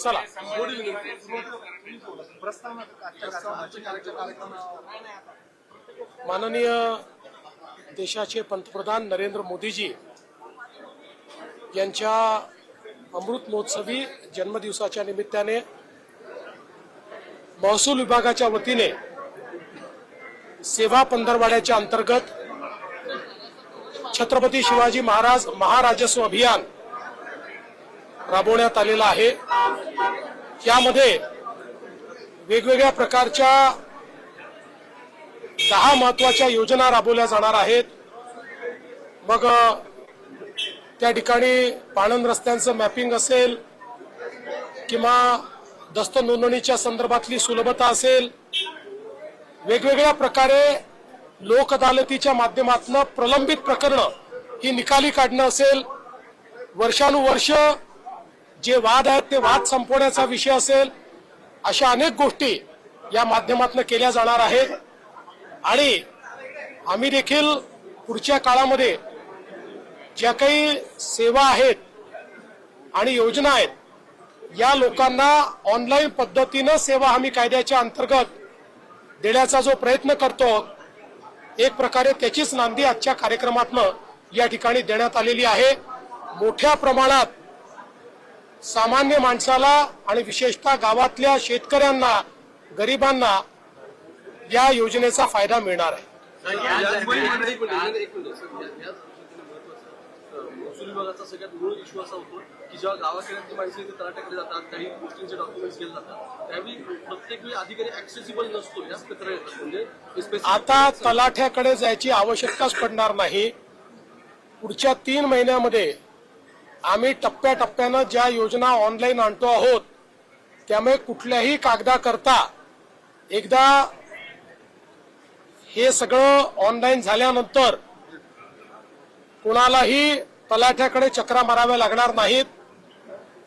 चला माननीय देशाचे पंतप्रधान नरेंद्र मोदीजी यांच्या अमृत महोत्सवी जन्मदिवसाच्या निमित्ताने महसूल विभागाच्या वतीने सेवा पंधरवाड्याच्या अंतर्गत छत्रपती शिवाजी महाराज महाराजस्व अभियान राबवण्यात आलेला आहे। यामध्ये वेगवेगळ्या प्रकारच्या 10 महत्त्वाच्या योजना राबवल्या जाणार आहेत। मग त्या ठिकाणी पाणंद रस्त्यांचं मॅपिंग असेल किंवा दस्त नोंदणीच्या संदर्भातली सुलभता असेल, वेगवेगळ्या प्रकारे लोक अदालतीच्या माध्यमातून प्रलंबित प्रकरणं ही निकाली काढणं असेल, वर्षानुवर्ष जे वाद आहेत ते वाद संपवण्याचा विषय असेल, अशा अनेक गोष्टी या माध्यमातून केल्या जाणार आहेत। आणि आम्ही देखील पुढच्या काळामध्ये ज्या काही सेवा आहेत आणि योजना आहेत या लोकांना ऑनलाईन पद्धतीने सेवा हमी कायद्याच्या अंतर्गत देण्याचा जो प्रयत्न करतो, एक प्रकारे त्याचीच नांदी आजच्या कार्यक्रमातनं या ठिकाणी देण्यात आलेली आहे। मोठ्या प्रमाणात सामान्य माणसाला आणि विशेषतः गावातल्या शेतकऱ्यांना, गरिबांना या योजनेचा फायदा मिळणार आहे। महसूल विभागाचा सगळ्यात मूळ इश्यू असा होतो की जेव्हा गावाखेड्यातली माणसं इथे तलाठ्याकडे जातात, काही गोष्टींचे डॉक्युमेंट्स केले जातात, त्यावेळी प्रत्येक वेळी अधिकारी ऍक्सेसिबल नसतो, याच तक्रार येतात। म्हणजे आता तलाठ्याकडे जायची आवश्यकताच पडणार नाही। पुढच्या 3 महिन्यामध्ये आम्ही टप्प्याटप्प्यानं ज्या योजना ऑनलाईन आणतो आहोत, त्यामुळे कुठल्याही कागदाकरता एकदा हे सगळं ऑनलाईन झाल्यानंतर कोणालाही तलाठ्याकडे चक्रा माराव्या लागणार नाहीत।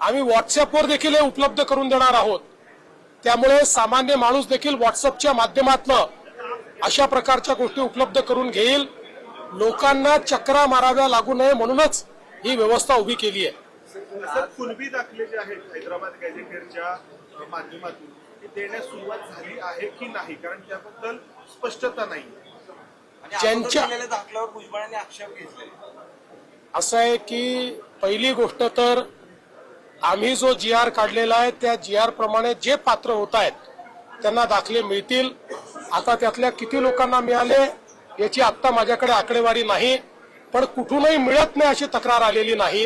आम्ही व्हॉट्सअपवर देखील हे उपलब्ध करून देणार आहोत, त्यामुळे सामान्य माणूस देखील व्हॉट्सअपच्या माध्यमातून अशा प्रकारच्या गोष्टी उपलब्ध करून घेईल। लोकांना चक्रा माराव्या लागू नये म्हणूनच ही व्यवस्था उभी केली आहे। कुणबी दाखले जे आहेत हैदराबाद गॅझेटेडच्या माध्यमातून ते देण्यास सुरुवात झाली आहे की नाही, कारण त्याबद्दल स्पष्टता नाही। ज्यांच्या दाखल्यावर भुजबळांनी आक्षेप घेतले। असं आहे की पहिली गोष्ट तर आम्ही जो GR काढलेला आहे त्या GR प्रमाणे जे पात्र होत आहेत त्यांना दाखले मिळतील। आता त्यातल्या किती लोकांना मिळाले याची आत्ता माझ्याकडे आकडेवारी नाही, पण कुठूनही मिळत नाही अशी तक्रार आलेली नाही।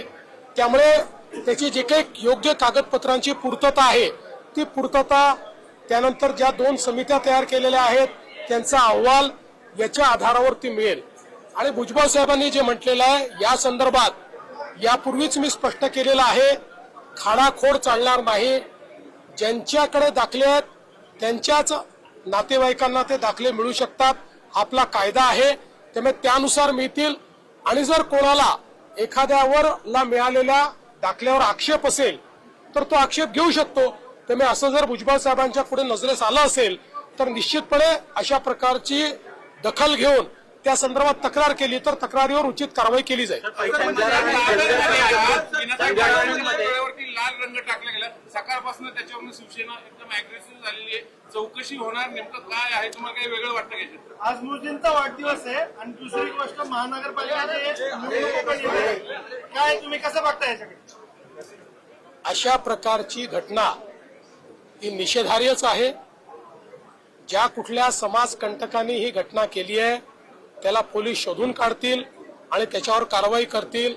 त्यामुळे त्याची जे काही योग्य कागदपत्रांची पूर्तता आहे ती पूर्तता, त्यानंतर ज्या 2 समित्या तयार केलेल्या आहेत त्यांचा अहवाल याच्या आधारावरती मिळेल। आणि भुजबळ साहेबांनी जे म्हटलेलं आहे या संदर्भात यापूर्वीच मी स्पष्ट केलेलं आहे, खाडाखोड चालणार नाही। ज्यांच्याकडे दाखले आहेत त्यांच्याच नातेवाईकांना ते दाखले मिळू शकतात, आपला कायदा आहे, त्यामुळे त्यानुसार मिळतील। आणि जर कोणाला एखाद्यावर मिळालेल्या दाखल्यावर आक्षेप असेल तर तो आक्षेप घेऊ शकतो। त्यामुळे असं जर भुजबळ साहेबांच्या पुढे नजरेस आलं असेल तर निश्चितपणे अशा प्रकारची दखल घेऊन त्या संदर्भात तक्रार केली तर तक्रारीवर उचित कारवाई केली जाईल। लाल रंग टाकला गेला, सकाळपासून त्याच्यावरून शिवसेना एकदम अग्रेसिव्ह झालेली आहे। चौकशी होणार, नेमकं काय आहे, तुम्हाला काही वेगळं वाटतं का? आज मोदींचा वाढदिवस आहे आणि दुसरी गोष्ट महानगरपालिका काय तुम्ही कसं बघता याच्याकडे? अशा प्रकारची घटना ही निषेधार्हच आहे। ज्या कुठल्या समाजकंटकांनी ही घटना केली आहे त्याला पोलीस शोधून काढतील आणि त्याच्यावर कारवाई करतील।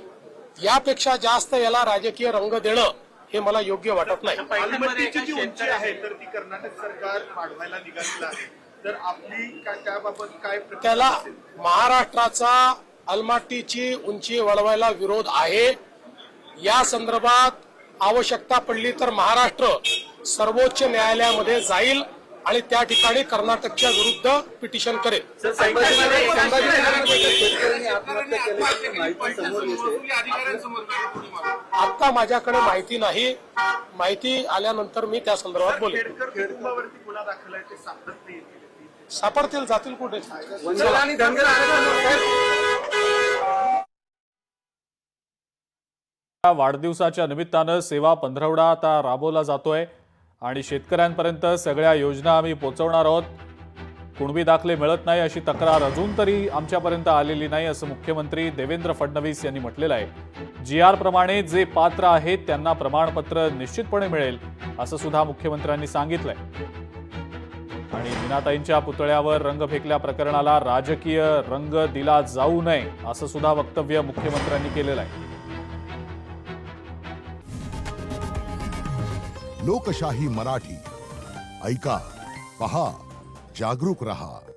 यापेक्षा जास्त याला राजकीय रंग देणं हे मला योग्य वाटत नाही। मालमत्तेची जी उंची आहे तर ती कर्नाटक सरकार वाढवायला निघालेलं आहे, तर आपली त्याबाबत काय त्याला महाराष्ट्राचा अलमाटीची उंची वाढवायला विरोध आहे। या संदर्भात आवश्यकता पडली तर महाराष्ट्र सर्वोच्च न्यायालयामध्ये जाईल आणि त्या ठिकाणी कर्नाटकच्या विरुद्ध पिटिशन करेल। आता माझ्याकडे माहिती नाही, माहिती आल्यानंतर मी त्या संदर्भात बोलेन। सापडतील, जातील कुठे? वाढदिवसाच्या निमित्तानं सेवा पंधरवडा आता राबवला जातोय आणि शेतकऱ्यांपर्यंत सगळ्या योजना आम्ही पोहोचवणार आहोत. कुणबी दाखले मिळत नाही अशी तक्रार अजून तरी आमच्यापर्यंत आलेली नाही असं मुख्यमंत्री देवेंद्र फडणवीस यांनी म्हटलेलं आहे. GR प्रमाणे जे पात्र आहेत त्यांना प्रमाणपत्र निश्चितपणे मिळेल असं सुद्धा मुख्यमंत्र्यांनी सांगितलंय. आणि मीनाताईंच्या पुतळ्यावर रंग फेकल्या प्रकरणाला राजकीय रंग दिला जाऊ नये असं सुद्धा वक्तव्य मुख्यमंत्र्यांनी केलेलं आहे. लोकशाही मराठी ऐका, पहा, जागरूक रहा.